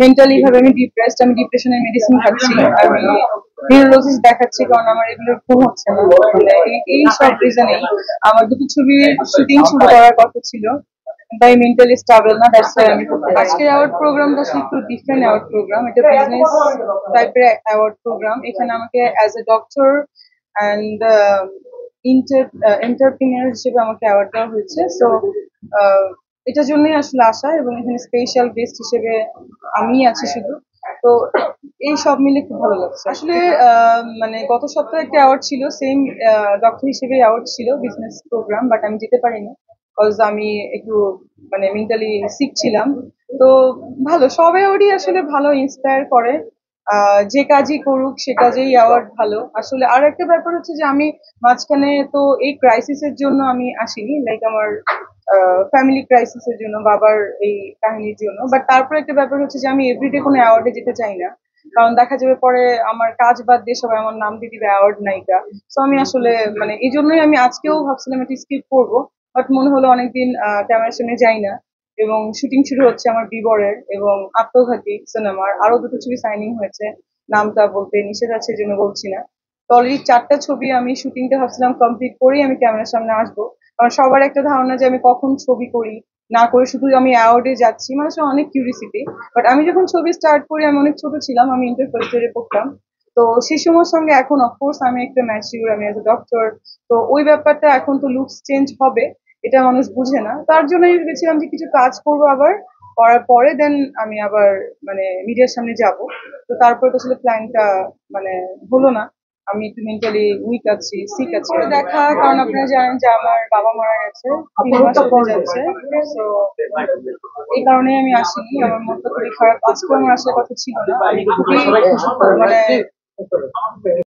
Mentally ভাবে আমি depressed, আমি ডিপ্রেশনের মেডিসিন খাচ্ছি, আমি নিউরোলজিস্ট দেখাচ্ছি কারণ আমার এগুলোর ঘুম হচ্ছে না। মানে এই সব রিজনেই আমার দুটো ছবির শুটিং শুরু করার কথা ছিল, তাই মেন্টালি স্টেবল না, দ্যাটস ওয়াই আমি করতে পারি। আজকের অ্যাওয়ার্ড প্রোগ্রামটা আসলে একটু ডিফারেন্ট অ্যাওয়ার্ড প্রোগ্রাম, এটা বিজনেস টাইপের অ্যাওয়ার্ড প্রোগ্রাম। এখানে আমাকে as a doctor and entrepreneur হিসেবে আমাকে অ্যাওয়ার্ড দেওয়া হয়েছে। সো এটার জন্যই আসলে আসা, এবং এখানে স্পেশাল গেস্ট হিসেবে আমি আছি শুধু। তো এই সব মিলে খুব ভালো লাগছে আসলে। মানে গত সপ্তাহে একটা অ্যাওয়ার্ড ছিল, সেম ডক্টর হিসেবে অ্যাওয়ার্ড ছিল, বিজনেস প্রোগ্রাম, বাট আমি যেতে পারিনি বিকজ আমি একটু মানে মেন্টালি সিক ছিলাম। তো ভালো, সব অ্যাওয়ার্ডই আসলে ভালো ইন্সপায়ার করে। যে কাজই করুক সে কাজেই অ্যাওয়ার্ড ভালো আসলে। আর একটা ব্যাপার হচ্ছে যে আমি মাঝখানে তো এই ক্রাইসিসের জন্য আমি আসিনি, লাইক আমার ফ্যামিলি ক্রাইসিসের জন্য, বাবার এই কাহিনীর জন্য। বাট তারপরে একটা ব্যাপার হচ্ছে যে আমি এভরিডে কোনো অ্যাওয়ার্ডে যেতে চাই না, কারণ দেখা যাবে পরে আমার কাজ বাদ দিয়ে সবাই আমার নাম দিয়ে দিবে অ্যাওয়ার্ড নায়িকা। তো আমি আসলে মানে এই জন্যই আমি আজকেও ভাবছিলাম একটু স্কিপ করবো, বাট মনে হলো অনেকদিন ক্যামেরার সামনে যাই না, এবং শুটিং শুরু হচ্ছে আমার বিবরের এবং আত্মঘাতী সিনেমার, আরো দুটো ছবি সাইনিং হয়েছে, নামটা বলতে নিষেধ আছে এই জন্য বলছি না। তো অলরেডি 4টা ছবি আমি শুটিংটা ভাবছিলাম কমপ্লিট করেই আমি ক্যামেরার সামনে আসবো, কারণ সবার একটা ধারণা যে আমি কখন ছবি করি না করে শুধু আমি অ্যাওয়ার্ডে যাচ্ছি, মানুষের অনেক কিউরিসিটি। বাট আমি যখন ছবি স্টার্ট করি আমি অনেক ছোট ছিলাম, আমি ইন্টার ফার্স্ট ইয়ারে পড়তাম। তো সেই সময়ের সঙ্গে এখন অফকোর্স আমি একটা ম্যাচিউর, আমি এজ এ ডক্টর। তো ওই ব্যাপারটা এখন তো লুকস চেঞ্জ হবে, এটা মানুষ বুঝে না, তার জন্য আমি ভেবেছিলাম যে কিছু কাজ করবো আবার, করার পরে দেন আমি আবার মানে মিডিয়ার সামনে যাব। তো তারপরে তো আসলে প্ল্যানটা মানে হলো না, আমি একটু মেন্টালি উইক আছি, সিক আছি। দেখা, কারণ আপনারা জানেন যে আমার বাবা মারা গেছে, 3 মাস হতে যাচ্ছে। তো এই কারণে আমি আসিনি, আমার মনটা খুবই খারাপ, আজকেও আমার আসার কথা ছিল না, আমি খুবই মানে